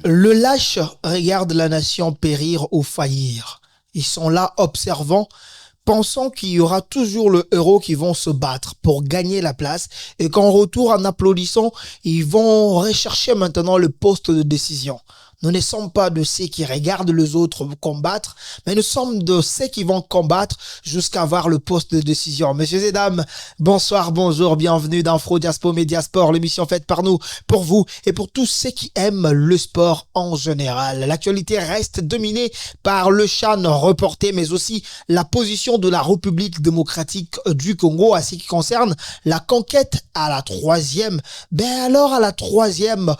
Le lâche regarde la nation périr ou faillir. Ils sont là observant, pensant qu'il y aura toujours le héros qui vont se battre pour gagner la place et qu'en retour, en applaudissant, ils vont rechercher maintenant le poste de décision. Nous ne sommes pas de ceux qui regardent les autres combattre, mais nous sommes de ceux qui vont combattre jusqu'à avoir le poste de décision. Messieurs et dames, bonsoir, bonjour, bienvenue dans Afro Diaspo Média Sport, l'émission faite par nous, pour vous et pour tous ceux qui aiment le sport en général. L'actualité reste dominée par le CHAN reporté, mais aussi la position de la République démocratique du Congo à ce qui concerne la conquête à la troisième. Alors à la troisième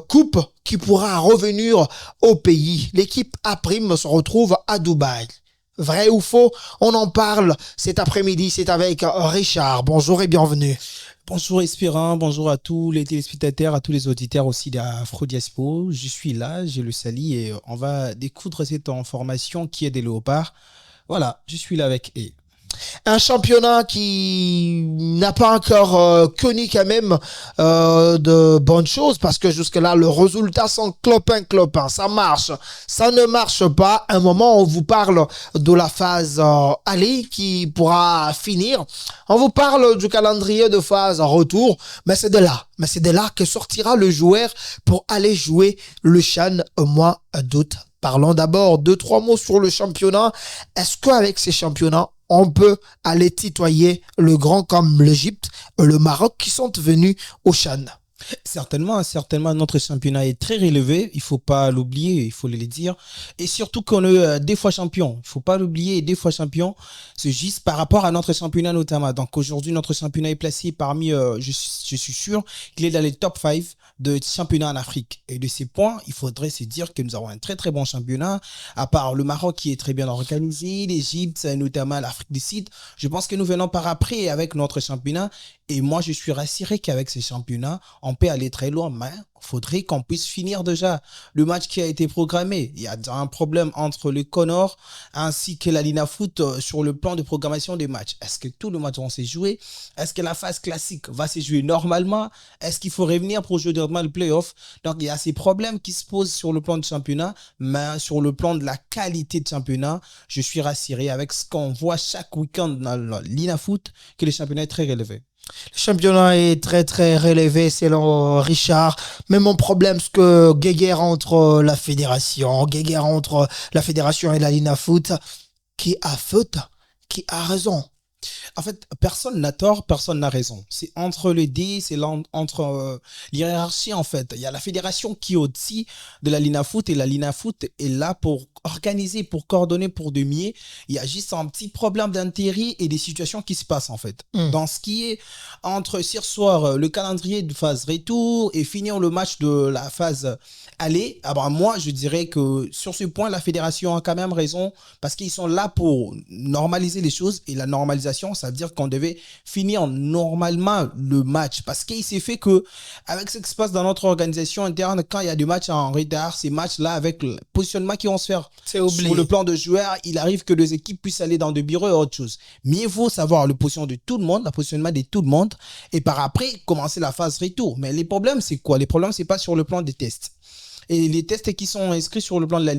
coupe qui pourra revenir au pays. L'équipe A' se retrouve à Dubaï. Vrai ou faux? On en parle cet après-midi. C'est avec Richard. Bonjour et bienvenue. Bonjour Espérant, bonjour à tous les téléspectateurs, à tous les auditeurs aussi d'Afro Diaspo. Je suis là, je le salue et on va découdre cette information qui est des léopards. Voilà, je suis là avec E. Un championnat qui n'a pas encore connu quand même de bonnes choses parce que jusque-là, le résultat sont clopin. Ça marche, ça ne marche pas. Un moment, on vous parle de la phase aller qui pourra finir. On vous parle du calendrier de phase retour, mais c'est de là que sortira le joueur pour aller jouer le CHAN au mois d'août. Parlons d'abord 2-3 mots sur le championnat. Est-ce qu'avec ces championnats, on peut aller tutoyer le grand comme l'Égypte et le Maroc qui sont venus au CHAN? Certainement, notre championnat est très relevé, il faut pas l'oublier, il faut le dire. Et surtout qu'on est deux fois champion, il faut pas l'oublier, deux fois champion, c'est juste par rapport à notre championnat notamment. Donc aujourd'hui, notre championnat est placé parmi, je suis sûr qu'il est dans les top 5 de championnats en Afrique. Et de ces points, il faudrait se dire que nous avons un très très bon championnat, à part le Maroc qui est très bien organisé, l'Égypte, notamment l'Afrique du Sud. Je pense que nous venons par après avec notre championnat. Et moi, je suis rassuré qu'avec ces championnats, on peut aller très loin, mais il faudrait qu'on puisse finir déjà le match qui a été programmé. Il y a un problème entre le Connor ainsi que la Lina Foot sur le plan de programmation des matchs. Est-ce que tous les matchs vont se jouer? Est-ce que la phase classique va se jouer normalement? Est-ce qu'il faut revenir pour jouer directement le play-off? Donc, il y a ces problèmes qui se posent sur le plan de championnat, mais sur le plan de la qualité de championnat, je suis rassuré avec ce qu'on voit chaque week-end dans la Lina Foot, que le championnat est très relevé. Le championnat est très très relevé selon Richard. Mais mon problème, c'est que guéguerre entre la fédération et la Lina Foot, qui a faute, qui a raison. En fait, personne n'a tort, personne n'a raison. C'est entre les deux, c'est entre l'hierarchie en fait. Il y a la fédération qui est au-dessus de la Lina Foot et la Lina Foot est là pour organiser, pour coordonner, pour demier. Il y a juste un petit problème d'intérêt et des situations qui se passent en fait. Dans ce qui est entre ce soir, le calendrier de phase retour et finir le match de la phase aller, moi je dirais que sur ce point, la fédération a quand même raison parce qu'ils sont là pour normaliser les choses et la normalisation, ça veut dire qu'on devait finir normalement le match parce qu'il s'est fait que avec ce qui se passe dans notre organisation interne, quand il y a des matchs en retard, ces matchs-là avec le positionnement qui vont se faire sur le plan de joueurs, il arrive que les équipes puissent aller dans des bureaux et autre chose. Mieux vaut savoir le position de tout le monde, le positionnement de tout le monde et par après commencer la phase retour. Mais les problèmes, c'est quoi? Les problèmes, c'est pas sur le plan des tests. Et les tests qui sont inscrits sur le plan de la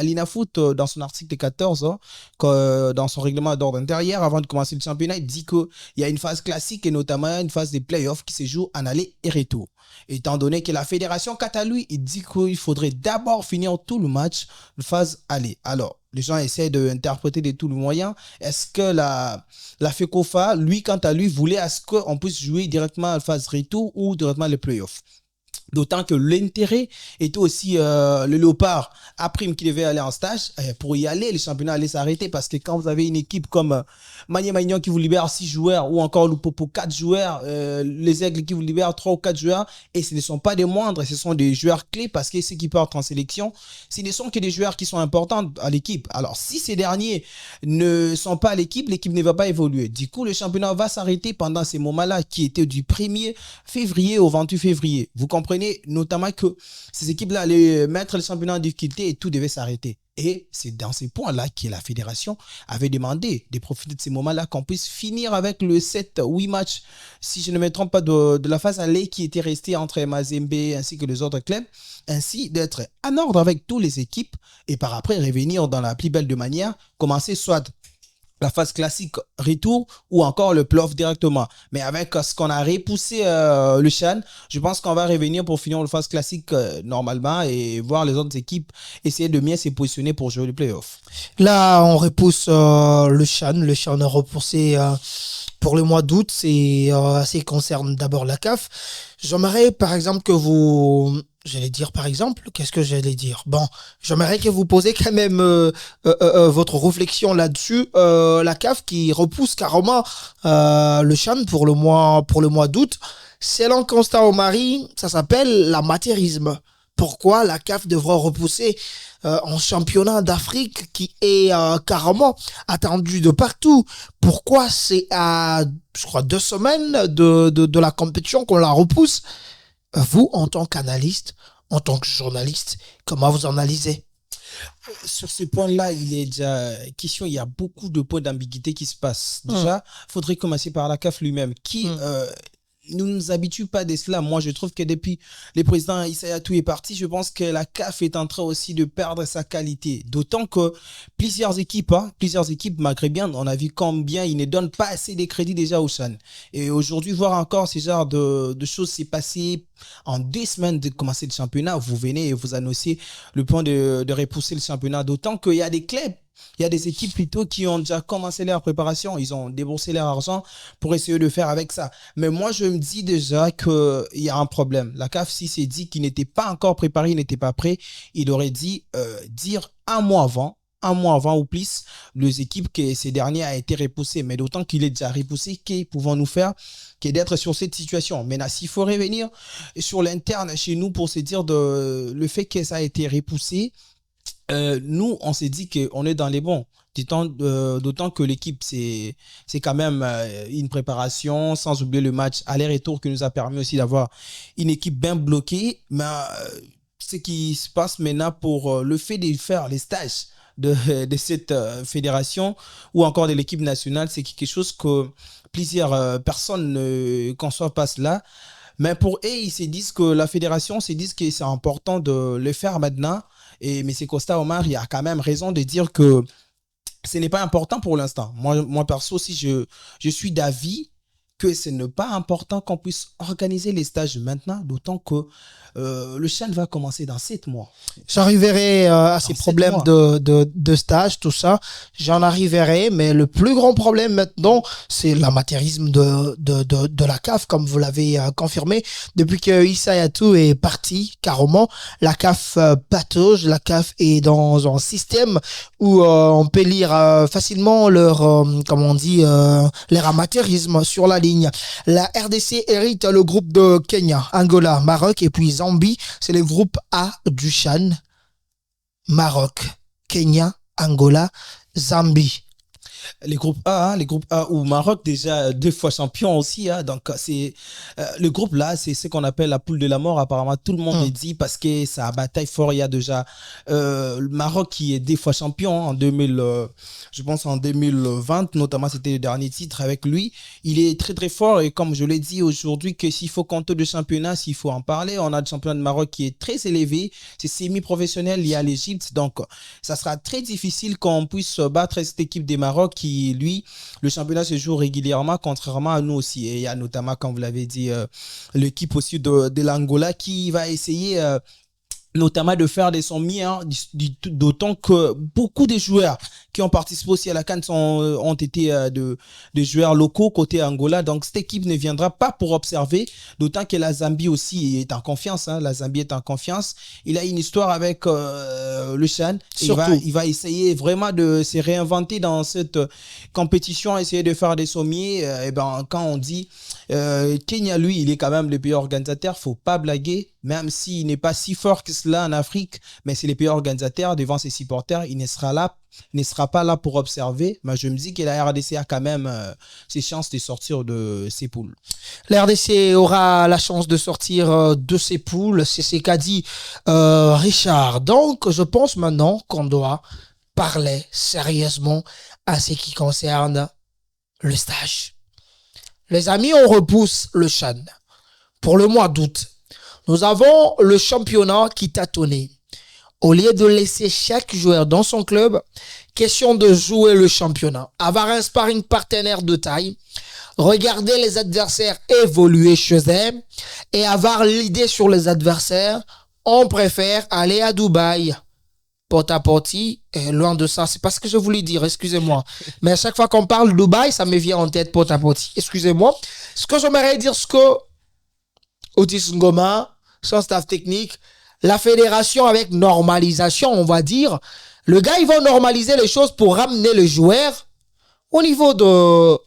Lina Foot, dans son article 14, dans son règlement d'ordre intérieur, avant de commencer le championnat, il dit qu'il y a une phase classique et notamment une phase des playoffs qui se joue en aller et retour. Étant donné que la fédération, quant à lui, il dit qu'il faudrait d'abord finir tout le match de phase aller. Alors, les gens essaient d'interpréter de tous les moyens. Est-ce que la FECOFA, lui, quant à lui, voulait à ce qu'on puisse jouer directement la phase retour ou directement les playoffs? D'autant que l'intérêt était aussi le léopard à prime qui devait aller en stage. Pour y aller, les championnats allaient s'arrêter parce que quand vous avez une équipe comme Magné Magnon qui vous libère 6 joueurs ou encore Lupopo 4 joueurs, les Aigles qui vous libèrent 3 ou 4 joueurs et ce ne sont pas des moindres, ce sont des joueurs clés parce que ceux qui partent en sélection, ce ne sont que des joueurs qui sont importants à l'équipe. Alors si ces derniers ne sont pas à l'équipe, l'équipe ne va pas évoluer. Du coup, le championnat va s'arrêter pendant ces moments-là qui étaient du 1er février au 28 février. Vous comprenez? comprenait notamment que ces équipes-là allaient mettre le championnat en difficulté et tout devait s'arrêter. Et c'est dans ces points-là que la fédération avait demandé de profiter de ces moments-là qu'on puisse finir avec le 7-8 matchs, si je ne me trompe pas, de la phase aller qui était restée entre Mazembe ainsi que les autres clubs, ainsi d'être en ordre avec toutes les équipes et par après revenir dans la plus belle de manière, commencer soit la phase classique retour ou encore le play-off directement. Mais avec ce qu'on a repoussé le CHAN, je pense qu'on va revenir pour finir la phase classique normalement et voir les autres équipes essayer de mieux se positionner pour jouer le play-off. Là, on repousse le CHAN. Le CHAN est repoussé pour le mois d'août. Ça concerne d'abord la CAF. J'aimerais, par exemple, que vous... J'allais dire, par exemple, qu'est-ce que j'allais dire? Bon, j'aimerais que vous posiez quand même votre réflexion là-dessus. La CAF qui repousse carrément le CHAN pour le mois d'août. Selon Constant Omari, ça s'appelle l'amateurisme. Pourquoi la CAF devra repousser un championnat d'Afrique qui est carrément attendu de partout? Pourquoi c'est à, je crois, 2 semaines de la compétition qu'on la repousse? Vous, en tant qu'analyste, en tant que journaliste, comment vous analysez? Sur ce point-là, il est déjà question, il y a beaucoup de points d'ambiguïté qui se passent. Déjà, il faudrait commencer par la CAF lui-même, qui ne nous habitue pas de cela. Moi, je trouve que depuis le président Issa Hayatou est parti, je pense que la CAF est en train aussi de perdre sa qualité. D'autant que plusieurs équipes maghrébiennes, on a vu combien ils ne donnent pas assez de crédit déjà au CHAN. Et aujourd'hui, voir encore ce genre de choses s'est passé en 2 semaines de commencer le championnat. Vous venez et vous annoncez le point de repousser le championnat. D'autant qu'il y a des clubs, il y a des équipes plutôt qui ont déjà commencé leur préparation. Ils ont déboursé leur argent pour essayer de faire avec ça. Mais moi, je me dis déjà qu'il y a un problème. La CAF, si c'est dit qu'il n'était pas encore préparé, il n'était pas prêt, il aurait dit dire un mois avant ou plus, les équipes que ces derniers a été repoussé. Mais d'autant qu'il est déjà repoussé, que pouvons-nous faire que d'être sur cette situation? Maintenant, s'il faut revenir sur l'interne chez nous pour se dire le fait que ça a été repoussé, nous, on s'est dit qu'on est dans les bons. D'autant que l'équipe, c'est quand même une préparation, sans oublier le match aller-retour qui nous a permis aussi d'avoir une équipe bien bloquée. Mais ce qui se passe maintenant pour le fait de faire les stages de cette fédération ou encore de l'équipe nationale, c'est quelque chose que plusieurs personnes ne conçoivent pas cela. Mais pour eux, ils se disent que la fédération se dit que c'est important de le faire maintenant. Et M. Costa Omar, il a quand même raison de dire que ce n'est pas important pour l'instant. Moi perso, aussi, je suis d'avis que ce n'est pas important qu'on puisse organiser les stages maintenant, d'autant que le CHAN va commencer dans 7 mois. J'arriverai à ces problèmes de stage, tout ça. J'en arriverai, mais le plus grand problème maintenant, c'est l'amateurisme de la CAF, comme vous l'avez confirmé. Depuis que Issa Hayatou est parti, carrément, la CAF patauge, la CAF est dans un système où on peut lire facilement leur, comment on dit, leur amateurisme sur la ligne. La RDC hérite le groupe de Kenya, Angola, Maroc et puis Zambie. C'est le groupe A du CHAN. Maroc, Kenya, Angola, Zambie. Les groupes A ou Maroc déjà 2 fois champion aussi, hein, donc c'est le groupe là, c'est ce qu'on appelle la poule de la mort. Apparemment tout le monde le dit parce que ça bataille fort. Il y a déjà le Maroc qui est 2 fois champion en 2000, je pense en 2020 notamment, c'était le dernier titre avec lui. Il est très très fort et comme je l'ai dit aujourd'hui, que s'il faut compter de championnat, s'il faut en parler, on a le championnat de Maroc qui est très élevé, c'est semi-professionnel, il y a l'Égypte, donc ça sera très difficile qu'on puisse battre cette équipe des Maroc qui, lui, le championnat se joue régulièrement, contrairement à nous aussi. Et il y a notamment, comme vous l'avez dit, l'équipe aussi de l'Angola qui va essayer notamment de faire des sommiers, hein, d'autant que beaucoup de joueurs qui ont participé aussi à la CAN ont été de joueurs locaux côté Angola. Donc cette équipe ne viendra pas pour observer, d'autant que la Zambie aussi est en confiance, hein. La Zambie est en confiance. Il a une histoire avec le CHAN. Il va essayer vraiment de se réinventer dans cette compétition, essayer de faire des sommiers. Et ben, quand on dit Kenya, lui, il est quand même le meilleur organisateur, faut pas blaguer. même s'il n'est pas si fort que cela en Afrique, mais c'est les pays organisateurs devant ses supporters, il ne sera pas là pour observer. Mais je me dis que la RDC a quand même ses chances de sortir de ses poules. La RDC aura la chance de sortir de ses poules, c'est ce qu'a dit Richard. Donc, je pense maintenant qu'on doit parler sérieusement à ce qui concerne le stage. Les amis, on repousse le CHAN pour le mois d'août. Nous avons le championnat qui tâtonnait. Au lieu de laisser chaque joueur dans son club, question de jouer le championnat. Avoir un sparring partenaire de taille, regarder les adversaires évoluer chez eux et avoir l'idée sur les adversaires, on préfère aller à Dubaï. Porte-à-porte, loin de ça. C'est pas ce que je voulais dire, excusez-moi. Mais à chaque fois qu'on parle Dubaï, ça me vient en tête porte-à-porte. Excusez-moi. Ce que j'aimerais dire, c'est que Otis Ngoma, son staff technique, la fédération avec normalisation, on va dire, le gars, ils vont normaliser les choses pour ramener les joueurs au niveau de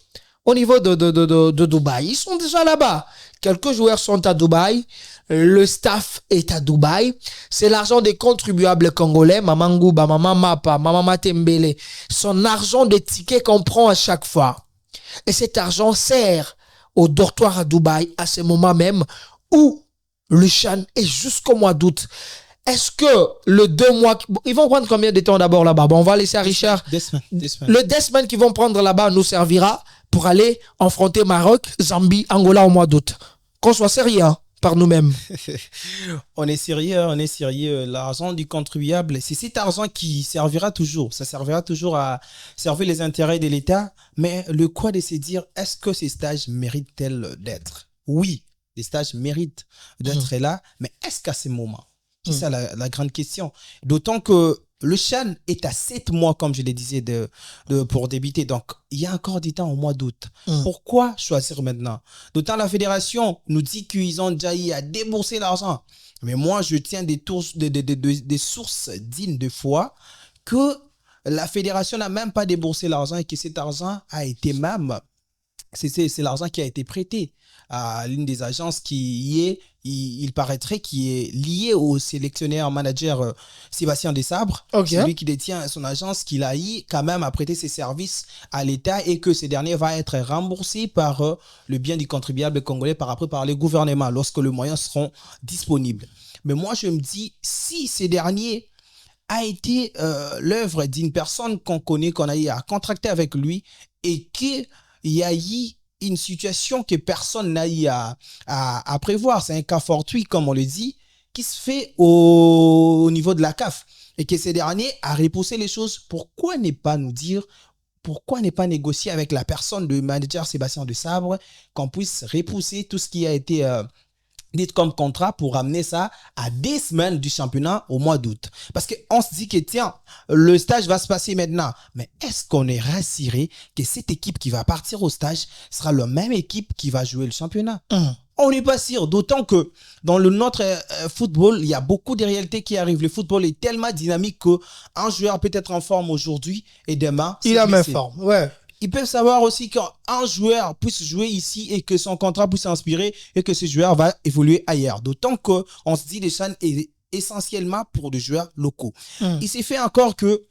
Dubaï. Ils sont déjà là-bas. Quelques joueurs sont à Dubaï. Le staff est à Dubaï. C'est l'argent des contribuables congolais. Maman Ngouba, Maman Mapa, Maman Matembele. Son argent des tickets qu'on prend à chaque fois. Et cet argent sert au dortoir à Dubaï à ce moment même où le CHAN est jusqu'au mois d'août. Est-ce que le 2 mois... Ils vont prendre combien de temps d'abord là-bas? Bon, on va laisser à Richard. Des semaines. Le 2 semaines qu'ils vont prendre là-bas nous servira pour aller affronter Maroc, Zambie, Angola au mois d'août. Qu'on soit sérieux par nous-mêmes. On est sérieux. L'argent du contribuable, c'est cet argent qui servira toujours. Ça servira toujours à servir les intérêts de l'État. Mais le quoi de se dire, est-ce que ces stages méritent-elles d'être? Oui, les stages méritent d'être là. Mais est-ce qu'à ce moment? C'est ça la grande question. D'autant que le CHAN est à 7 mois, comme je le disais, pour débuter. Donc, il y a encore du temps au mois d'août. Pourquoi choisir maintenant? D'autant la fédération nous dit qu'ils ont déjà eu à débourser l'argent. Mais moi, je tiens des sources dignes de foi que la fédération n'a même pas déboursé l'argent et que cet argent a été même... C'est l'argent qui a été prêté à l'une des agences qui est, il paraîtrait, qui est liée au sélectionneur manager Sébastien Desabre. Okay. C'est lui qui détient son agence, qu'il a eu quand même à prêter ses services à l'État et que ces derniers vont être remboursés par le bien du contribuable congolais par les gouvernements lorsque les moyens seront disponibles. Mais moi, je me dis, si ces derniers a été l'œuvre d'une personne qu'on connaît, qu'on a eu à contracter avec lui et qu'il y a eu une situation que personne n'a eu à prévoir. C'est un cas fortuit, comme on le dit, qui se fait au niveau de la CAF et que ces derniers a repoussé les choses. Pourquoi ne pas nous dire, pourquoi ne pas négocier avec la personne de manager Sébastien Desabre qu'on puisse repousser tout ce qui a été dites comme contrat pour ramener ça à 10 semaines du championnat au mois d'août. Parce qu'on se dit que tiens, le stage va se passer maintenant. Mais est-ce qu'on est rassuré que cette équipe qui va partir au stage sera la même équipe qui va jouer le championnat? On n'est pas sûr. D'autant que dans notre football, il y a beaucoup de réalités qui arrivent. Le football est tellement dynamique qu'un joueur peut être en forme aujourd'hui et demain, il a même forme, ouais. Ils peuvent savoir aussi qu'un joueur puisse jouer ici et que son contrat puisse s'inspirer et que ce joueur va évoluer ailleurs. D'autant qu'on se dit que le CHAN est essentiellement pour des joueurs locaux. Il s'est fait encore que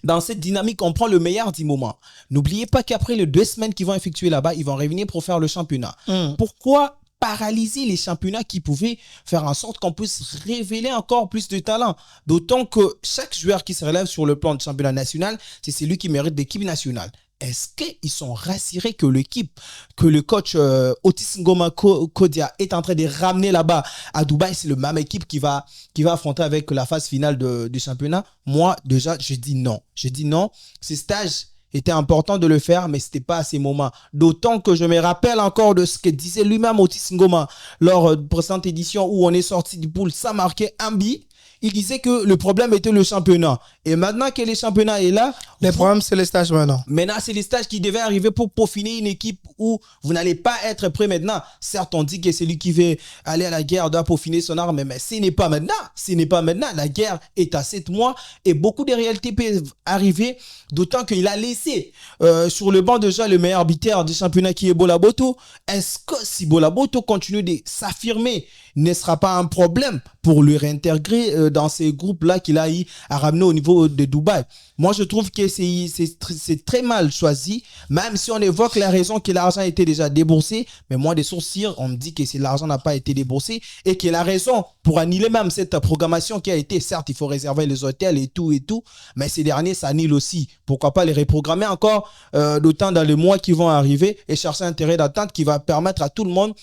dans cette dynamique, on prend le meilleur du moment. N'oubliez pas qu'après les 2 semaines qu'ils vont effectuer là-bas, ils vont revenir pour faire le championnat. Pourquoi paralyser les championnats qui pouvaient faire en sorte qu'on puisse révéler encore plus de talent? D'autant que chaque joueur qui se relève sur le plan du championnat national, c'est celui qui mérite l'équipe nationale. Est-ce qu'ils sont rassurés que l'équipe, que le coach Otis Ngoma Kodia est en train de ramener là-bas à Dubaï, c'est la même équipe qui va affronter avec la phase finale du championnat? Moi, déjà, je dis non. Je dis non. Ces stages étaient importants de le faire, mais ce n'était pas à ces moments. D'autant que je me rappelle encore de ce que disait lui-même Otis Ngoma lors de précédente édition où on est sorti du pool sans marquer un but. Il disait que le problème était le championnat. Et maintenant que le championnat est là... Le problème, c'est les stages maintenant. Maintenant, c'est les stages qui devaient arriver pour peaufiner une équipe où vous n'allez pas être prêt maintenant. Certes, on dit que celui qui veut aller à la guerre doit peaufiner son arme, mais ce n'est pas maintenant. Ce n'est pas maintenant. La guerre est à 7 mois et beaucoup de réalités peuvent arriver, d'autant qu'il a laissé sur le banc déjà le meilleur arbitre du championnat qui est Bola Boto. Est-ce que si Bola Boto continue de s'affirmer ne sera pas un problème pour le réintégrer dans ces groupes-là qu'il a eu à ramener au niveau de Dubaï. Moi, je trouve que c'est très mal choisi, même si on évoque la raison que l'argent a été déjà déboursé. Mais moi, des sources sûres, on me dit que si l'argent n'a pas été déboursé et que la raison pour annuler même cette programmation qui a été, certes, il faut réserver les hôtels et tout, mais ces derniers s'annulent aussi. Pourquoi pas les reprogrammer encore, d'autant dans les mois qui vont arriver et chercher un terrain d'attente qui va permettre à tout le monde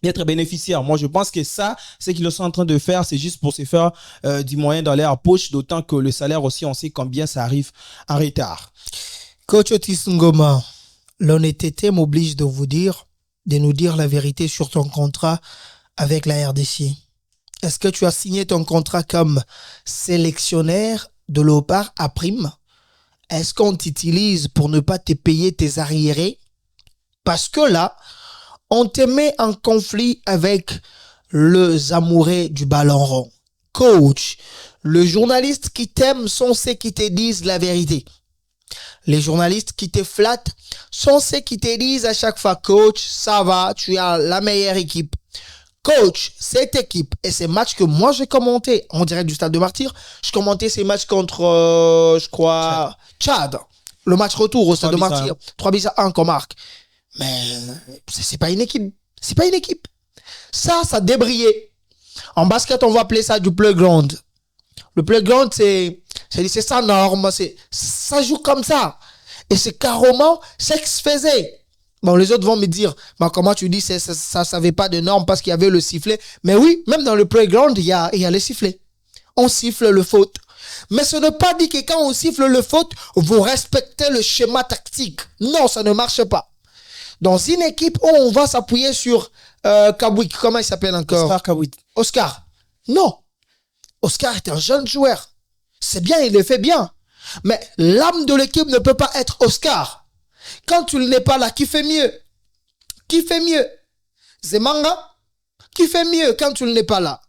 d'être bénéficiaire. Moi, je pense que ça, ce qu'ils sont en train de faire, c'est juste pour se faire du moyen dans leur poche, d'autant que le salaire aussi, on sait combien ça arrive en retard. Coach Otis Ngoma, l'honnêteté m'oblige de nous dire la vérité sur ton contrat avec la RDC. Est-ce que tu as signé ton contrat comme sélectionnaire de Léopard à prime? Est-ce qu'on t'utilise pour ne pas te payer tes arriérés? Parce que là, on te met en conflit avec les amoureux du ballon rond. Coach, les journalistes qui t'aiment sont ceux qui te disent la vérité. Les journalistes qui te flattent sont ceux qui te disent à chaque fois, coach, ça va, tu as la meilleure équipe. Coach, cette équipe et ces matchs que moi j'ai commenté en direct du Stade de Martyrs, je commentais ces matchs contre, je crois, Tchad. Le match retour au Stade de Martyrs. 3-1 qu'on marque. Mais c'est pas une équipe. C'est pas une équipe. Ça débrillait. En basket, on va appeler ça du playground. Le playground, c'est sa norme. Ça joue comme ça. Et c'est carrément ce qui se faisait. Bon, les autres vont me dire, bah, comment tu dis, ça savait pas de normes parce qu'il y avait le sifflet. Mais oui, même dans le playground, il y a le sifflet. On siffle le faute. Mais ce n'est pas dit que quand on siffle le faute, vous respectez le schéma tactique. Non, ça ne marche pas. Dans une équipe où on va s'appuyer sur Kabouik, comment il s'appelle encore? Oscar Kabouik. Oscar. Non. Oscar est un jeune joueur. C'est bien, il le fait bien. Mais l'âme de l'équipe ne peut pas être Oscar. Quand tu n'es pas là, qui fait mieux? Qui fait mieux? Zemanga? Qui fait mieux quand tu n'es pas là?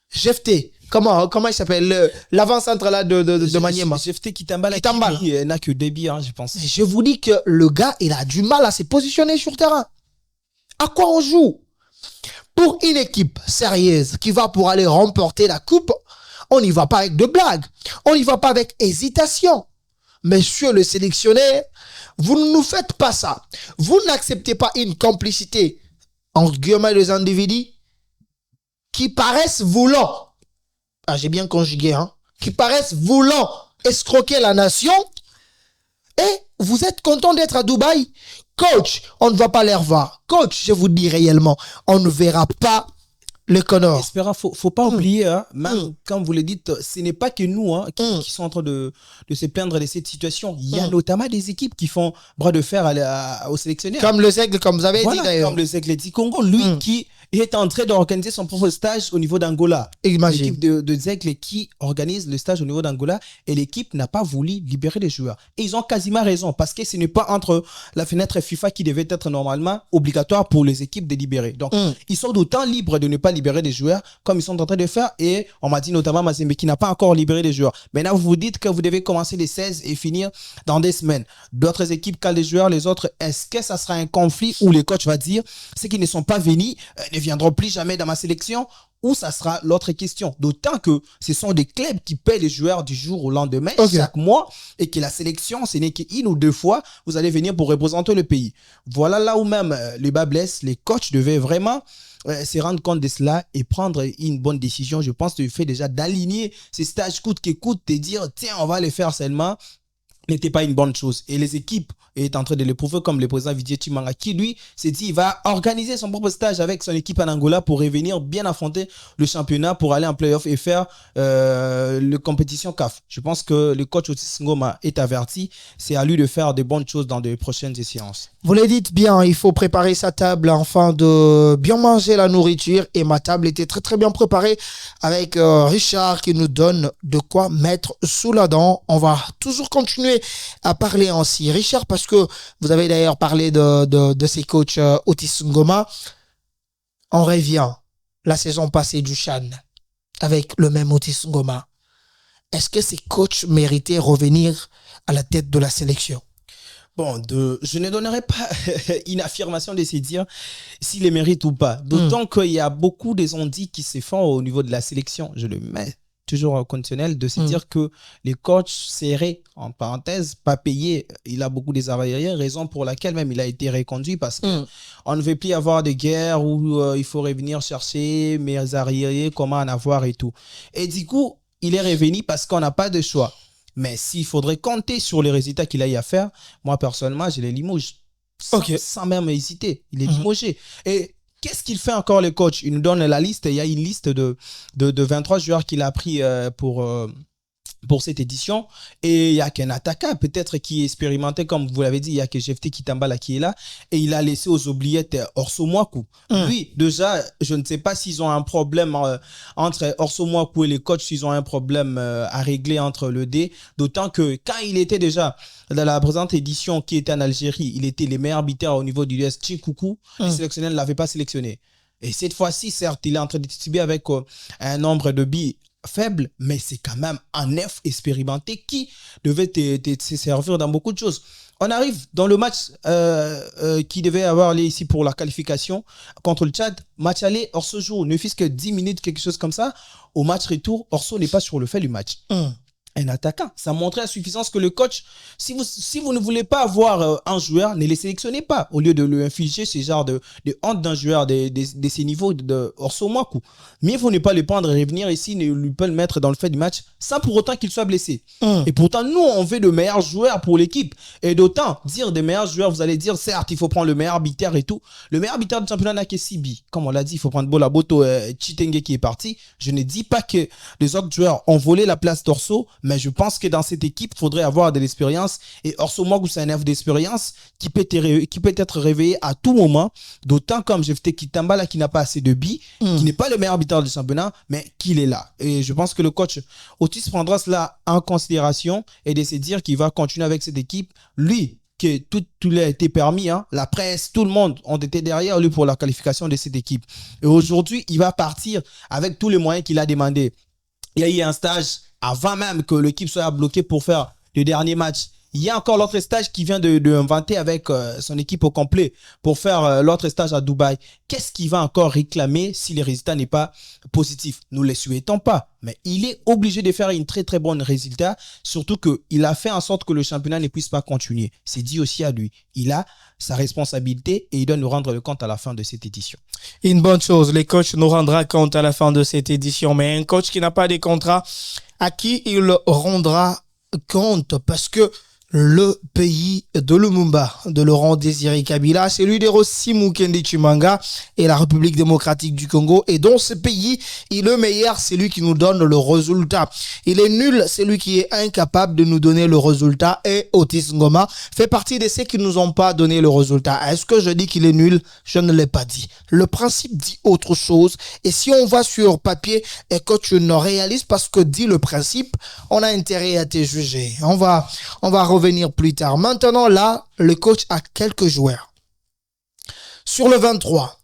Jefté. Comment il s'appelle? L'avant-centre là de Maniema. Jefté Kitambala. Kitambala. Il n'a que débit, hein, je pense. Je vous dis que le gars, il a du mal à se positionner sur terrain. À quoi on joue? Pour une équipe sérieuse qui va pour aller remporter la coupe, on n'y va pas avec de blagues. On n'y va pas avec hésitation. Monsieur le sélectionneur, vous ne nous faites pas ça. Vous n'acceptez pas une complicité entre guillemets des individus qui paraissent voulant, j'ai bien conjugué, qui paraissent voulant escroquer la nation, et vous êtes content d'être à Dubaï. Coach, on ne va pas les revoir. Coach, je vous dis réellement, on ne verra pas le Connor. Espérant, faut pas oublier, même comme vous le dites, ce n'est pas que nous qui sont en train de se plaindre de cette situation. Il y a notamment des équipes qui font bras de fer aux sélectionneurs. Comme le Zègle, comme vous avez dit d'ailleurs. Comme le Zègle dit Congo, lui qui est en train d'organiser son propre stage au niveau d'Angola. L'équipe de Zègle qui organise le stage au niveau d'Angola et l'équipe n'a pas voulu libérer les joueurs. Et ils ont quasiment raison parce que ce n'est pas entre la fenêtre FIFA qui devait être normalement obligatoire pour les équipes de libérer. Donc, ils sont d'autant libres de ne pas libérer des joueurs comme ils sont en train de faire. Et on m'a dit notamment Mazembe qui n'a pas encore libéré des joueurs. Maintenant, vous vous dites que vous devez commencer les 16 et finir dans des semaines. D'autres équipes calent les joueurs, les autres, est-ce que ça sera un conflit où les coachs vont dire ceux qui ne sont pas venus ne viendront plus jamais dans ma sélection, ou ça sera l'autre question. D'autant que ce sont des clubs qui paient les joueurs du jour au lendemain chaque mois et que la sélection, ce n'est qu'une ou deux fois, vous allez venir pour représenter le pays. Voilà là où même le bas blesse. Les coachs devaient vraiment se rendre compte de cela et prendre une bonne décision. Je pense que le fait déjà d'aligner ces stages coûte que coûte, de dire tiens, on va les faire seulement, n'était pas une bonne chose. Et les équipes est en train de le prouver, comme le président Vidier Chimanga, qui lui s'est dit il va organiser son propre stage avec son équipe en Angola pour revenir bien affronter le championnat, pour aller en playoff et faire la compétition CAF. Je pense que le coach Otis Ngoma est averti. C'est à lui de faire de bonnes choses dans de prochaines séances. Vous le dites bien, il faut préparer sa table afin de bien manger la nourriture. Et ma table était très très bien préparée avec Richard qui nous donne de quoi mettre sous la dent. On va toujours continuer à parler ainsi. Richard, parce que vous avez d'ailleurs parlé de ces coachs Otis Ngoma. On revient la saison passée du Chan avec le même Otis Ngoma. Est-ce que ces coachs méritaient revenir à la tête de la sélection? Bon, je ne donnerai pas une affirmation de se dire s'il les mérite ou pas. D'autant qu'il y a beaucoup des ondits qui se font au niveau de la sélection. Je le mets toujours au conditionnel de se dire que les coachs serrés, en parenthèse, pas payés, il a beaucoup des arriérés, raison pour laquelle même il a été reconduit parce que on ne veut plus avoir de guerre où il faut revenir chercher mes arriérés, comment en avoir et tout. Et du coup, il est revenu parce qu'on n'a pas de choix. Mais s'il faudrait compter sur les résultats qu'il a eu à faire, moi, personnellement, je les limouge. Sans même hésiter. Il est limogé. Et qu'est-ce qu'il fait encore, le coach? Il nous donne la liste. Il y a une liste de 23 joueurs qu'il a pris pour cette édition. Et il n'y a qu'un attaquant, peut-être, qui est expérimenté, comme vous l'avez dit. Il y a que Jephté Kitambala qui est là. Et il a laissé aux oubliettes Orso Mwaku. Lui, déjà, je ne sais pas s'ils ont un problème entre Orso Mwaku et les coachs, s'ils ont un problème à régler entre le D. D'autant que quand il était déjà dans la présente édition qui était en Algérie, il était les meilleurs buteurs au niveau du US Chinkoukou. Les sélectionneurs ne l'avaient pas sélectionné. Et cette fois-ci, certes, il est en train de tituber avec un nombre de billes faible, mais c'est quand même un neuf expérimenté qui devait te servir dans beaucoup de choses. On arrive dans le match qui devait avoir lieu ici pour la qualification contre le Tchad. Match aller, Orso joue, ne fût-ce que 10 minutes, quelque chose comme ça. Au match retour, Orso n'est pas sur le fait du match. Un attaquant. Ça montrait à suffisance que le coach, si vous ne voulez pas avoir un joueur, ne les sélectionnez pas au lieu de lui infliger ce genre de honte d'un joueur de ces niveaux de Orso Mwaku. Mieux vaut ne pas le prendre et revenir ici, ne lui pas le mettre dans le fait du match sans pour autant qu'il soit blessé. Et pourtant, nous, on veut de meilleurs joueurs pour l'équipe. Et d'autant, dire des meilleurs joueurs, vous allez dire, certes, il faut prendre le meilleur arbitre et tout. Le meilleur arbitre du championnat n'a que Sibi. Comme on l'a dit, il faut prendre Bola Boto, Chitenge qui est parti. Je ne dis pas que les autres joueurs ont volé la place d'Orso, mais je pense que dans cette équipe, il faudrait avoir de l'expérience. Et Orso Mwaku, c'est un œuf d'expérience qui peut être réveillé à tout moment. D'autant comme Jephté Kitambala qui n'a pas assez de billes, qui n'est pas le meilleur arbitre du championnat, mais qu'il est là. Et je pense que le coach Otis prendra cela en considération et de se dire qu'il va continuer avec cette équipe. Lui, que tout lui a été permis, hein. La presse, tout le monde ont été derrière lui pour la qualification de cette équipe. Et aujourd'hui, il va partir avec tous les moyens qu'il a demandé. Il y a eu un stage avant même que l'équipe soit bloquée pour faire le dernier match. Il y a encore l'autre stage qui vient de inventer avec son équipe au complet pour faire l'autre stage à Dubaï. Qu'est-ce qu'il va encore réclamer si les résultats n'est pas positif? Nous ne les souhaitons pas, mais il est obligé de faire une très très bonne résultat, surtout qu'il a fait en sorte que le championnat ne puisse pas continuer. C'est dit aussi à lui. Il a sa responsabilité et il doit nous rendre le compte à la fin de cette édition. Une bonne chose, les coachs nous rendra compte à la fin de cette édition, mais un coach qui n'a pas de contrat, à qui il rendra compte? Parce que le pays de Lumumba, de Laurent Désiré Kabila, celui de Rossi Mukendi Chimanga et la République démocratique du Congo. Et dans ce pays, il est meilleur, c'est lui qui nous donne le résultat. Il est nul, c'est lui qui est incapable de nous donner le résultat. Et Otis Ngoma fait partie de ceux qui nous ont pas donné le résultat. Est-ce que je dis qu'il est nul? Je ne l'ai pas dit. Le principe dit autre chose. Et si on va sur papier et que tu ne réalises pas ce que dit le principe, on a intérêt à te juger. On va revenir plus tard. Maintenant, là, le coach a quelques joueurs. Sur le 23,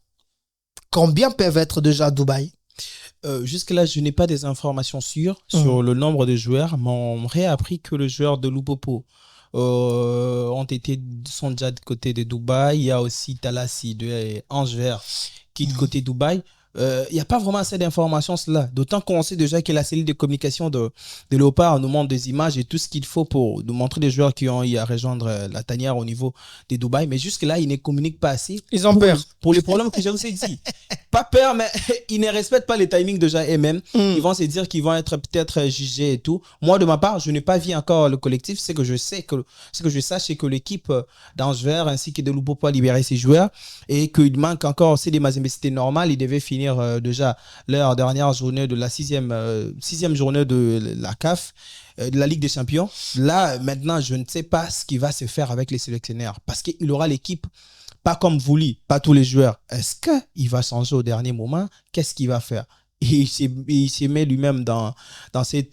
combien peuvent être déjà à Dubaï? Jusque-là, je n'ai pas des informations sûres sur le nombre de joueurs, mais on m'aurait appris que les joueurs de Lupopo sont déjà de côté de Dubaï. Il y a aussi Talassi de Angever qui est de côté de Dubaï. Il n'y a pas vraiment assez d'informations cela, d'autant qu'on sait déjà que la cellule de communication de Léopard nous montre des images et tout ce qu'il faut pour nous montrer des joueurs qui ont eu à rejoindre la tanière au niveau de Dubaï, mais jusque là ils ne communiquent pas assez. Ils ont peur pour les problèmes que je vous ai dit. Pas peur, mais ils ne respectent pas les timings déjà eux-mêmes. Ils vont se dire qu'ils vont être peut-être jugés et tout. Moi de ma part, je n'ai pas vu encore le collectif. Ce que je sache, c'est que l'équipe d'Angever ainsi que de Lupopo a libéré ses joueurs et qu'il manque encore aussi des Mazembe. C'était normal, ils devaient finir déjà leur dernière journée de la sixième journée de la CAF, de la Ligue des Champions. Là, maintenant, je ne sais pas ce qui va se faire avec les sélectionneurs parce qu'il aura l'équipe pas comme voulu, pas tous les joueurs. Est-ce qu'il va changer au dernier moment? Qu'est-ce qu'il va faire? Et il se met lui-même dans ces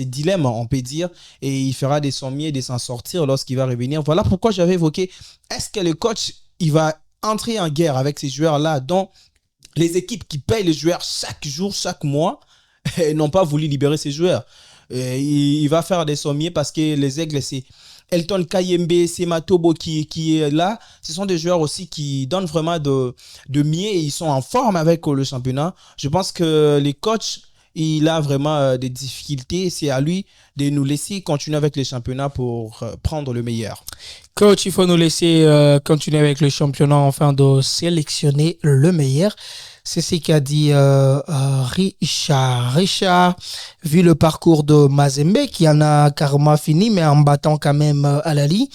dilemmes, on peut dire, et il fera des son mieux de s'en sortir lorsqu'il va revenir. Voilà pourquoi j'avais évoqué, est-ce que le coach, il va entrer en guerre avec ces joueurs-là dont les équipes qui payent les joueurs chaque jour, chaque mois, n'ont pas voulu libérer ces joueurs. Il va faire des sommiers parce que les Aigles, c'est Elton Kayembe, Sematobo qui est là. Ce sont des joueurs aussi qui donnent vraiment de mieux et ils sont en forme avec le championnat. Je pense que les coachs, il a vraiment des difficultés. C'est à lui de nous laisser continuer avec les championnats pour prendre le meilleur. Coach, il faut nous laisser continuer avec le championnat afin de sélectionner le meilleur. C'est ce qu'a dit Richard. Richard, vu le parcours de Mazembe, qui en a carrément fini, mais en battant quand même Al-Ahly,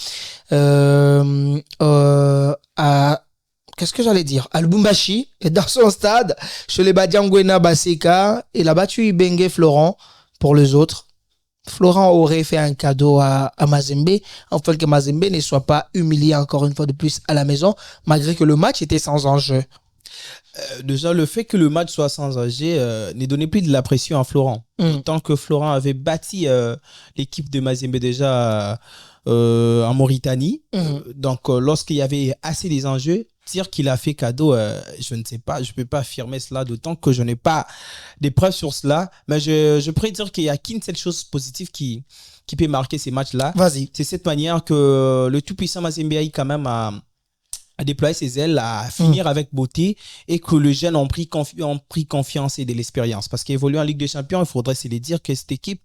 qu'est-ce que j'allais dire? Al-Bumbashi est dans son stade, chez les Badiangwena Baseka, il a battu Ibenge Florent pour les autres. Florent aurait fait un cadeau à Mazembe, en fait que Mazembe ne soit pas humilié encore une fois de plus à la maison, malgré que le match était sans enjeu. Déjà, le fait que le match soit sans enjeu ne donnait plus de la pression à Florent. Tant que Florent avait bâti l'équipe de Mazembe déjà en Mauritanie, donc lorsqu'il y avait assez des enjeux, dire qu'il a fait cadeau, je ne sais pas, je ne peux pas affirmer cela, d'autant que je n'ai pas des preuves sur cela, mais je pourrais dire qu'il n'y a qu'une seule chose positive qui peut marquer ces matchs-là. Vas-y. C'est cette manière que le tout-puissant Mazembe a quand même à déployer ses ailes, à finir avec beauté et que les jeunes ont pris confiance et de l'expérience. Parce qu'évoluer en Ligue des Champions, il faudrait se le dire que cette équipe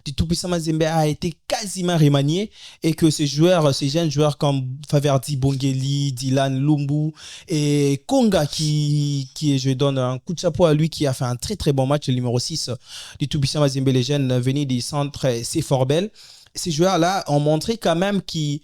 du tout-puissant Mazembe a été quasiment remaniée et que ces jeunes joueurs comme Faverdi, Bongeli, Dylan, Lumbu et Konga je donne un coup de chapeau à lui qui a fait un très très bon match, le numéro 6 du tout-puissant Mazembe, les jeunes venus du centre, c'est fort belle. Ces joueurs-là ont montré quand même qu'ils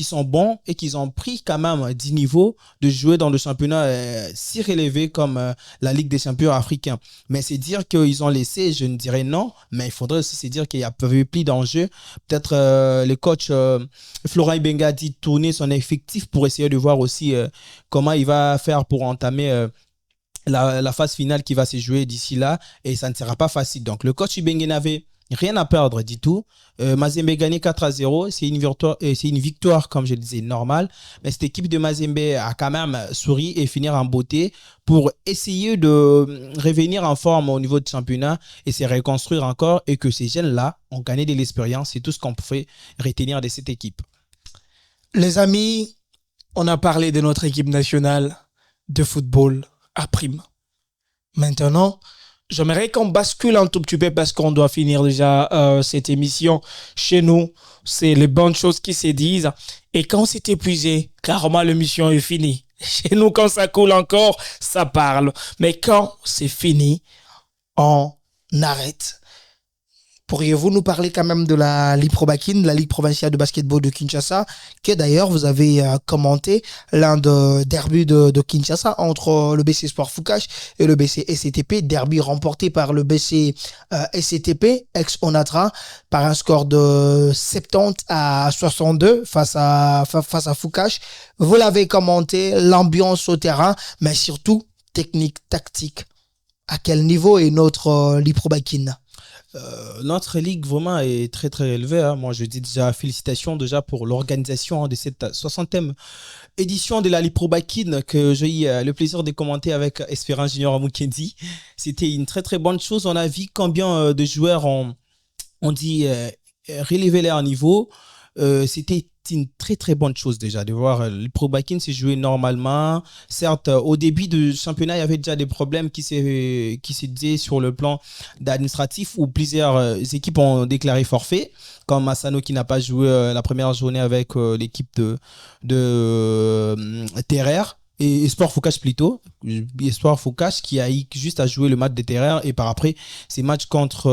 sont bons et qu'ils ont pris quand même 10 niveaux de jouer dans le championnat si relevé comme la Ligue des champions africains. Mais c'est dire qu'ils ont laissé, je ne dirais non, mais il faudrait aussi se dire qu'il y a plus d'enjeux. Peut-être le coach Florent Ibenge a dit tourner son effectif pour essayer de voir aussi comment il va faire pour entamer la phase finale qui va se jouer d'ici là et ça ne sera pas facile. Donc le coach Ibenge n'avait rien à perdre du tout. Mazembe gagné 4-0. C'est une victoire, comme je le disais, normale. Mais cette équipe de Mazembe a quand même souri et finir en beauté pour essayer de revenir en forme au niveau du championnat et se reconstruire encore et que ces jeunes-là ont gagné de l'expérience. C'est tout ce qu'on peut retenir de cette équipe. Les amis, on a parlé de notre équipe nationale de football à prime. Maintenant, j'aimerais qu'on bascule un tout petit peu parce qu'on doit finir déjà cette émission. Chez nous, c'est les bonnes choses qui se disent. Et quand c'est épuisé, carrément l'émission est finie. Chez nous, quand ça coule encore, ça parle. Mais quand c'est fini, on arrête. Pourriez-vous nous parler quand même de la Ligue Pro Bakin, la Ligue provinciale de basketball de Kinshasa, que d'ailleurs vous avez commenté l'un des derbys de Kinshasa entre le BC Sport Foucache et le BC SCTP, derby remporté par le BC SCTP, ex-Onatra, par un score de 70-62 face à Foucache. Vous l'avez commenté, l'ambiance au terrain, mais surtout technique, tactique. À quel niveau est notre Ligue Pro Bakin? Notre ligue vraiment est très très élevée. Hein. Moi je dis déjà félicitations déjà pour l'organisation de cette 60e édition de la Ligue Pro Bakin que j'ai eu le plaisir de commenter avec Espérance Junior Mukendi. C'était une très très bonne chose. On a vu combien de joueurs ont dit relever leur niveau. C'était une très très bonne chose déjà de voir le Pro Bakin se jouer normalement. Certes, au début du championnat, il y avait déjà des problèmes qui se disaient sur le plan administratif où plusieurs équipes ont déclaré forfait, comme Massano qui n'a pas joué la première journée avec l'équipe de Terrer. Et Espoir Foucache plutôt. Espoir Foucache qui a eu juste à jouer le match de Terrer et par après ces matchs contre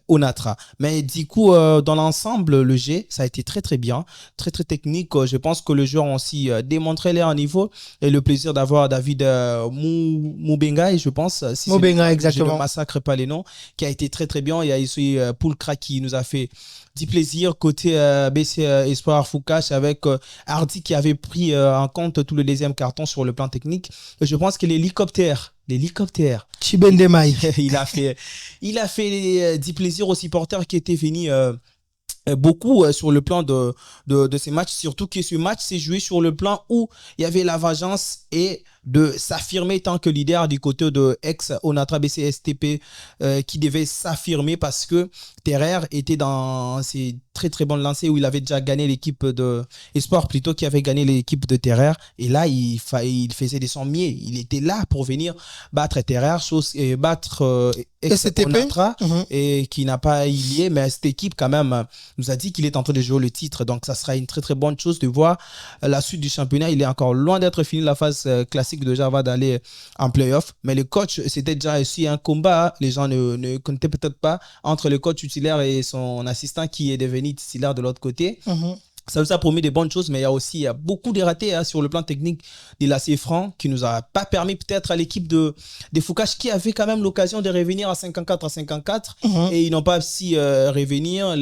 Onatra. Mais du coup, dans l'ensemble, le jeu, ça a été très très bien, très très technique. Je pense que les joueurs ont aussi démontré leur niveau et le plaisir d'avoir David Moubenga, je pense. Si Moubenga, exactement. Je ne massacre pas les noms, qui a été très très bien. Il y a ici Poulkra qui nous a fait du plaisir côté BC Espoir Foucache avec Hardy qui avait pris en compte tout le deuxième carton sur le plan technique. Je pense que l'hélicoptère Chibendemai il a fait du plaisir aux supporters qui étaient venus beaucoup sur le plan de ces matchs, surtout que ce match s'est joué sur le plan où il y avait la vengeance et de s'affirmer tant que leader du côté de ex-Onatra BCSTP qui devait s'affirmer parce que Terrer était dans ses très bonnes lancées où il avait déjà gagné l'équipe de Esport plutôt qui avait gagné l'équipe de Terrer et là il faisait des sommiers, il était là pour venir battre Terrer, battre ex-Onatra et qui n'a pas lié, mais cette équipe quand même nous a dit qu'il est en train de jouer le titre, donc ça sera une très bonne chose de voir la suite du championnat. Il est encore loin d'être fini la phase classique de Java d'aller en playoff, mais le coach, c'était déjà aussi un combat, les gens ne connaissaient peut-être pas, entre le coach titulaire et son assistant qui est devenu titulaire de l'autre côté. Ça nous a promis des bonnes choses, mais il y a beaucoup de ratés sur le plan technique de l'AC Franc qui nous a pas permis peut-être à l'équipe des Foucache qui avait quand même l'occasion de revenir à 54 et ils n'ont pas si revenir.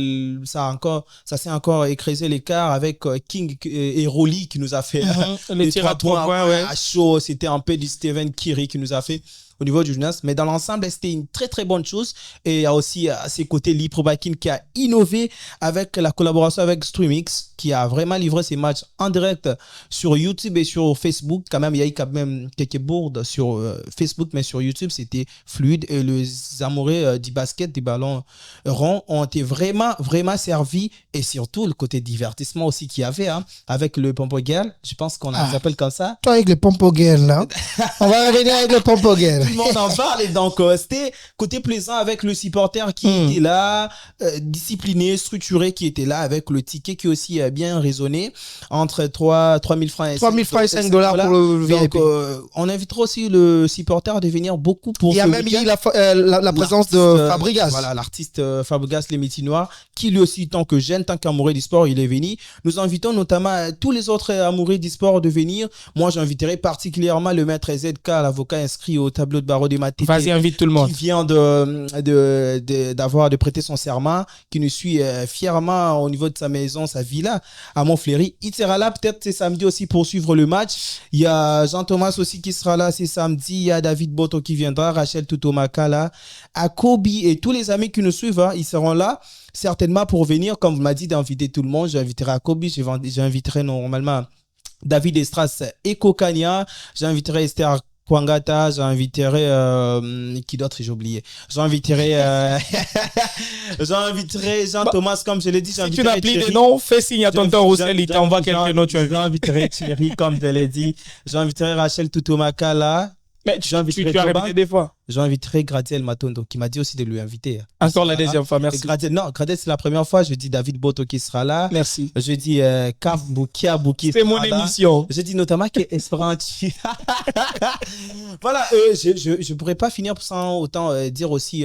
Ça s'est encore écrasé l'écart avec King et Rolly qui nous a fait les tirs à 3 points. À chaud. C'était un peu du Steven Kiri qui nous a fait au niveau du jeunesse, mais dans l'ensemble c'était une très bonne chose. Et il y a aussi à ses côtés Lipro Bakin qui a innové avec la collaboration avec Streamix qui a vraiment livré ses matchs en direct sur YouTube et sur Facebook. Quand même il y a eu quand même quelques bourdes sur Facebook, mais sur YouTube c'était fluide et les amoureux du basket, du ballon rond ont été vraiment servis, et surtout le côté divertissement aussi qu'il y avait avec le Pompo Girl, je pense qu'on s'appelle comme ça. Toi avec le Pompo Girl là. On va revenir avec le Pompo Girl. Tout le monde en parle, et donc c'était côté plaisant avec le supporter qui était là, discipliné, structuré, qui était là avec le ticket qui aussi bien résonné entre 3 000 francs et 5 dollars pour le VIP. Donc on invitera aussi le supporter de venir beaucoup pour. Il y a même eu la présence de Fabregas. Voilà, l'artiste Fabregas les Métinois, qui lui aussi, tant que jeune, tant qu'amoureux du sport, il est venu. Nous invitons notamment tous les autres amoureux du sport de venir. Moi, j'inviterai particulièrement le maître ZK, l'avocat inscrit au tableau de barreau des Matés. Vas-y, invite tout le monde. Qui vient de prêter son serment, qui nous suit fièrement au niveau de sa maison, sa villa à Montfleury. Il sera là peut-être ce samedi aussi pour suivre le match. Il y a Jean-Thomas aussi qui sera là ce samedi. Il y a David Boto qui viendra, Rachel Tutomaka là, Akobi et tous les amis qui nous suivent, ils seront là certainement pour venir. Comme vous m'avez dit d'inviter tout le monde, j'inviterai Akobi, j'inviterai normalement David Estras et Kokania, j'inviterai Esther Kwangata, j'inviterai qui d'autre j'ai oublié. J'inviterai Jean-Thomas, comme je l'ai dit. Si tu n'as plus de nom, fais signe à tonton Roussel, il t'envoie quelques noms. J'inviterai Thierry, comme je l'ai dit. J'inviterai Rachel Tutomaka là. Mais tu as répété des fois. J'inviterai Gradiel Matondo qui m'a dit aussi de lui inviter. Encore la deuxième fois, merci. Gradiel, c'est la première fois. Je dis David Boto qui sera là. Merci. Je dis Kav Boukia Bouki. C'est mon émission. Je dis notamment que Esperanti. Voilà, je pourrais pas finir sans autant dire aussi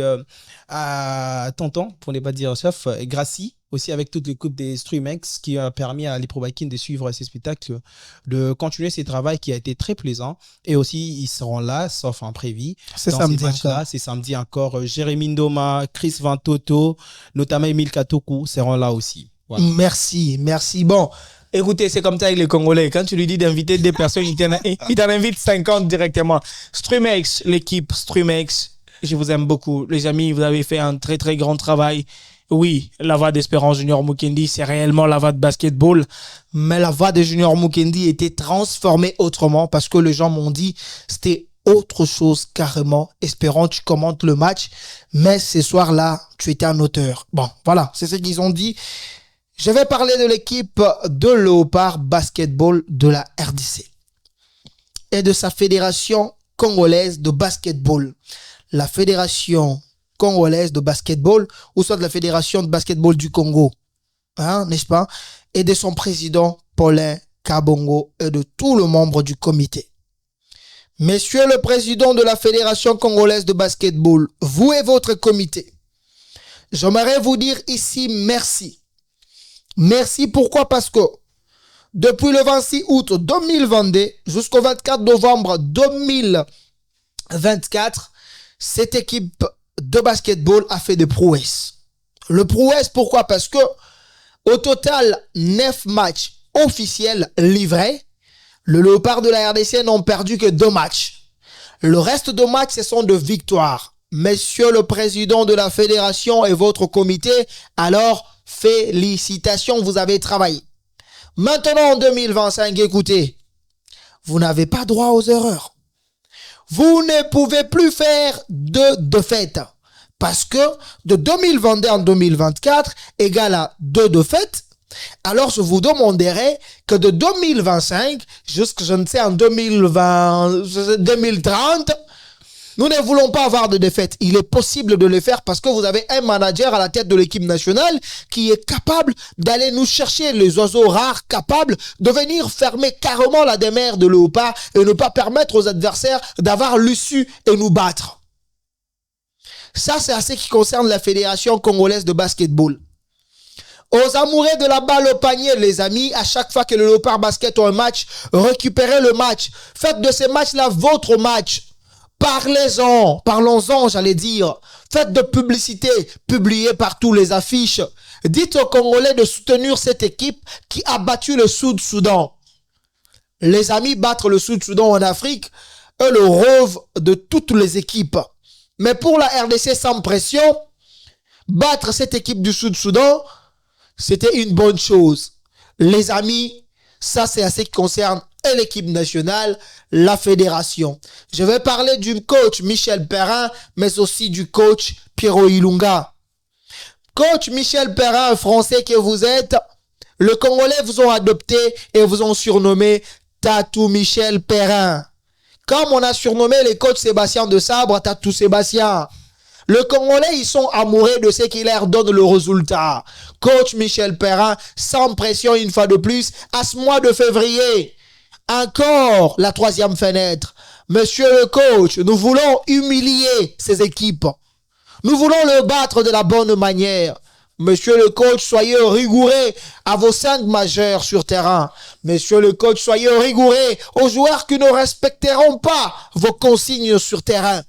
à tonton, pour ne pas dire chef, Gracie, aussi avec toute l'équipe des Streamex qui a permis à Lipro Bakin de suivre ces spectacles, de continuer ce travail qui a été très plaisant. Et aussi, ils seront là, sauf en prévis. C'est samedi encore. C'est samedi encore. Jérémy Ndoma, Chris Vantoto, notamment Emile Katoku seront là aussi. Voilà. Merci. Bon, écoutez, c'est comme ça avec les Congolais. Quand tu lui dis d'inviter des personnes, il t'en invite 50 directement. Streamex, l'équipe Streamex, je vous aime beaucoup. Les amis, vous avez fait un très grand travail. Oui, la voix d'Espérance Junior Mukendi, c'est réellement la voix de basketball. Mais la voix de Junior Mukendi était transformée autrement parce que les gens m'ont dit c'était autre chose carrément. Espérant tu commentes le match, mais ce soir-là, tu étais un auteur. Bon, voilà, c'est ce qu'ils ont dit. Je vais parler de l'équipe de Léopard Basketball de la RDC et de sa fédération congolaise de basketball. La fédération congolaise de basketball, ou soit de la fédération de basketball du Congo, n'est-ce pas? Et de son président, Paulin Kabongo, et de tout le membre du comité. Monsieur le président de la fédération congolaise de basketball, vous et votre comité, j'aimerais vous dire ici merci. Merci, pourquoi? Parce que depuis le 26 août 2022 jusqu'au 24 novembre 2024, cette équipe de basketball a fait des prouesses. Le prouesse, pourquoi? Parce que au total, 9 matchs officiels livrés. Le Léopard de la RDC n'ont perdu que 2 matchs. Le reste de matchs, ce sont de victoires. Monsieur le président de la fédération et votre comité, alors félicitations, vous avez travaillé. Maintenant, en 2025, écoutez, vous n'avez pas droit aux erreurs. Vous ne pouvez plus faire de défaites. Parce que de 2022 en 2024 égale à 2 défaites. Alors, je vous demanderai que de 2025 jusqu'à, je ne sais, en 2030, nous ne voulons pas avoir de défaite. Il est possible de le faire parce que vous avez un manager à la tête de l'équipe nationale qui est capable d'aller nous chercher les oiseaux rares, capables de venir fermer carrément la demeure de Léopard et ne pas permettre aux adversaires d'avoir l'issue et nous battre. Ça, c'est à ce qui concerne la Fédération congolaise de basketball. Aux amoureux de la balle au panier, les amis, à chaque fois que le Léopard Basket a un match, récupérez le match. Faites de ces matchs-là votre match. Parlons-en, j'allais dire. Faites de publicité, publiez partout les affiches. Dites aux Congolais de soutenir cette équipe qui a battu le Sud-Soudan. Les amis, battre le Sud-Soudan en Afrique est le rêve de toutes les équipes. Mais pour la RDC sans pression, battre cette équipe du Sud-Soudan, c'était une bonne chose. Les amis, ça c'est à ce qui concerne l'équipe nationale, la fédération. Je vais parler du coach Michel Perrin, mais aussi du coach Pierrot Ilunga. Coach Michel Perrin, français que vous êtes, le Congolais vous ont adopté et vous ont surnommé Tatou Michel Perrin. Comme on a surnommé les coachs Sébastien de Sabre, Tatou Sébastien. Le Congolais, ils sont amoureux de ce qui leur donne le résultat. Coach Michel Perrin, sans pression une fois de plus, à ce mois de février. Encore la 3e fenêtre. Monsieur le coach, nous voulons humilier ces équipes. Nous voulons le battre de la bonne manière. Monsieur le coach, soyez rigoureux à vos 5 majeurs sur terrain. Monsieur le coach, soyez rigoureux aux joueurs qui ne respecteront pas vos consignes sur terrain.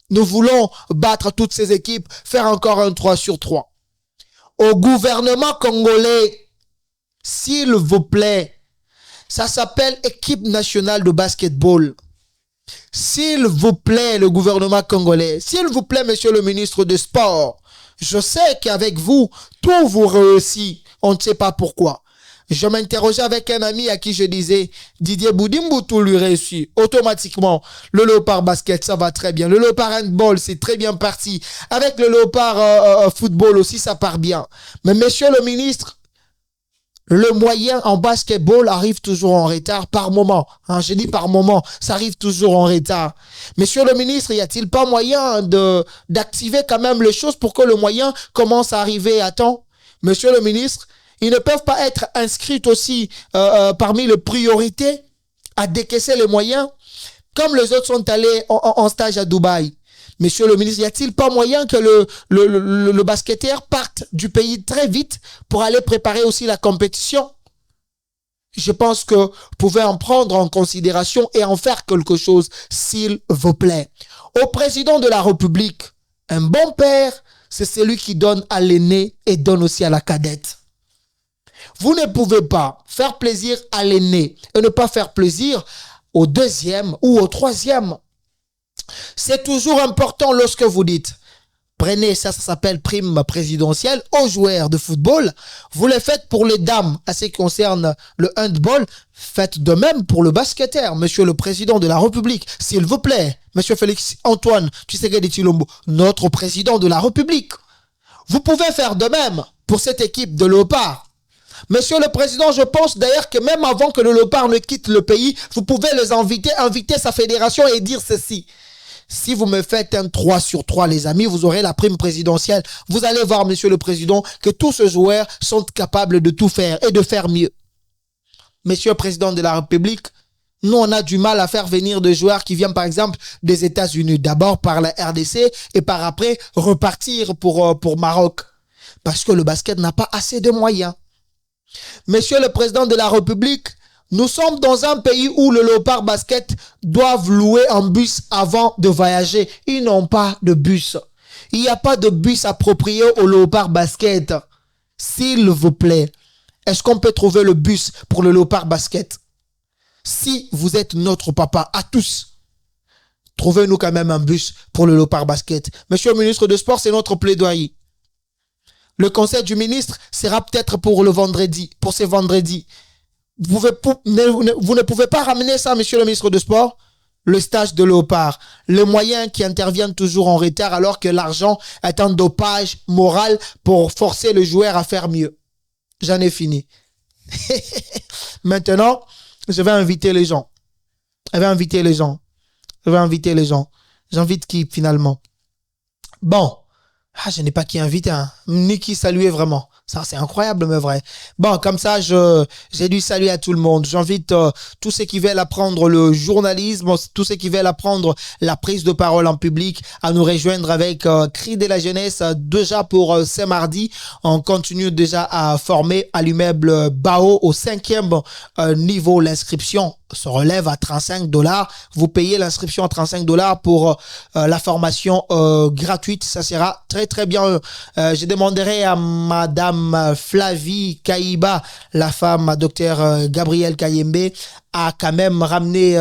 Nous voulons battre toutes ces équipes, faire encore un 3 sur 3. Au gouvernement congolais, s'il vous plaît, ça s'appelle équipe nationale de basketball. S'il vous plaît, le gouvernement congolais, s'il vous plaît, monsieur le ministre des Sports, je sais qu'avec vous, tout vous réussit. On ne sait pas pourquoi. Je m'interrogeais avec un ami à qui je disais, Didier Boudimbo, tout lui réussit. Automatiquement, le Léopard Basket, ça va très bien. Le Léopard Handball, c'est très bien parti. Avec le Léopard Football aussi, ça part bien. Mais monsieur le ministre, le moyen en basketball arrive toujours en retard par moment. Je dis par moment, ça arrive toujours en retard. Monsieur le ministre, y a-t-il pas moyen d'activer quand même les choses pour que le moyen commence à arriver à temps? Monsieur le ministre, ils ne peuvent pas être inscrits aussi parmi les priorités à décaisser les moyens, comme les autres sont allés en stage à Dubaï. Monsieur le ministre, y a-t-il pas moyen que le basketteur parte du pays très vite pour aller préparer aussi la compétition? Je pense que vous pouvez en prendre en considération et en faire quelque chose, s'il vous plaît. Au président de la République, un bon père, c'est celui qui donne à l'aîné et donne aussi à la cadette. Vous ne pouvez pas faire plaisir à l'aîné et ne pas faire plaisir au 2e ou au 3e. C'est toujours important lorsque vous dites, prenez ça s'appelle prime présidentielle aux joueurs de football. Vous le faites pour les dames. À ce qui concerne le handball, faites de même pour le basketteur. Monsieur le président de la République, s'il vous plaît, monsieur Félix Antoine Tshisekedi Tshilombo, notre président de la République. Vous pouvez faire de même pour cette équipe de Léopard. Monsieur le Président, je pense d'ailleurs que même avant que le Léopard ne quitte le pays, vous pouvez les inviter sa fédération et dire ceci. Si vous me faites un 3 sur 3, les amis, vous aurez la prime présidentielle. Vous allez voir, monsieur le Président, que tous ces joueurs sont capables de tout faire et de faire mieux. Monsieur le Président de la République, nous, on a du mal à faire venir des joueurs qui viennent, par exemple, des États-Unis. D'abord par la RDC et par après repartir pour Maroc. Parce que le basket n'a pas assez de moyens. Monsieur le Président de la République, nous sommes dans un pays où le Léopard Basket doivent louer un bus avant de voyager. Ils n'ont pas de bus. Il n'y a pas de bus approprié au Léopard Basket. S'il vous plaît, est-ce qu'on peut trouver le bus pour le Léopard Basket? Si vous êtes notre papa à tous, trouvez-nous quand même un bus pour le Léopard Basket. Monsieur le ministre des Sports, c'est notre plaidoyer. Le conseil du ministre sera peut-être pour le vendredi, pour ce vendredi. vous ne pouvez pas ramener ça, monsieur le ministre de Sport. Le stage de Léopard, les moyens qui interviennent toujours en retard alors que l'argent est un dopage moral pour forcer le joueur à faire mieux. J'en ai fini. Maintenant, je vais inviter les gens. J'invite qui finalement? Bon, je n'ai pas qui inviter, hein, ni qui saluer vraiment. Ça, c'est incroyable, mais vrai. Bon, comme ça, j'ai dû saluer à tout le monde. J'invite tous ceux qui veulent apprendre le journalisme, tous ceux qui veulent apprendre la prise de parole en public, à nous rejoindre avec Cri de la jeunesse. Déjà pour ce mardi, on continue déjà à former à l'immeuble Bao au 5e niveau. L'inscription se relève à $35. Vous payez l'inscription à $35 pour la formation gratuite. Ça sera très très bien. Je demanderai à Madame Flavie Kaïba, la femme à Dr Gabriel Kayembe, a quand même ramené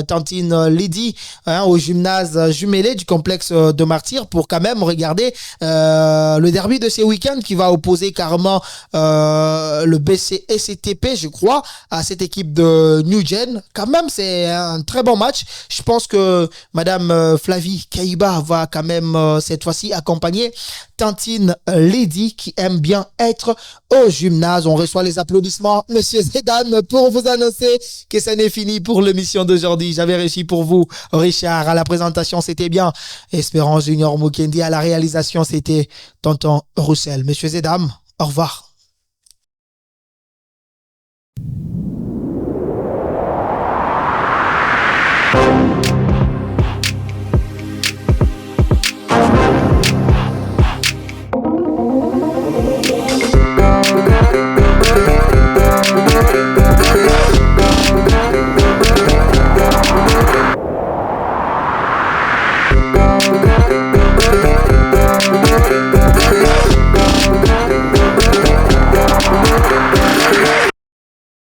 Tantine Lydie au gymnase jumelé du complexe de Martyrs pour quand même regarder le derby de ce week-end qui va opposer carrément le BCSTP, je crois, à cette équipe de New Gen. Quand même, c'est un très bon match. Je pense que Madame Flavie Kaïba va quand même cette fois-ci accompagner Tantine Lydie qui aime bien être au gymnase. On reçoit les applaudissements, Monsieur Zedane, pour vous annoncer que ça n'est fini pour l'émission d'aujourd'hui. J'avais réussi pour vous, Richard. À la présentation, c'était bien. Espérance Junior Mukendi. À la réalisation, c'était Tonton Roussel. Messieurs et dames, au revoir.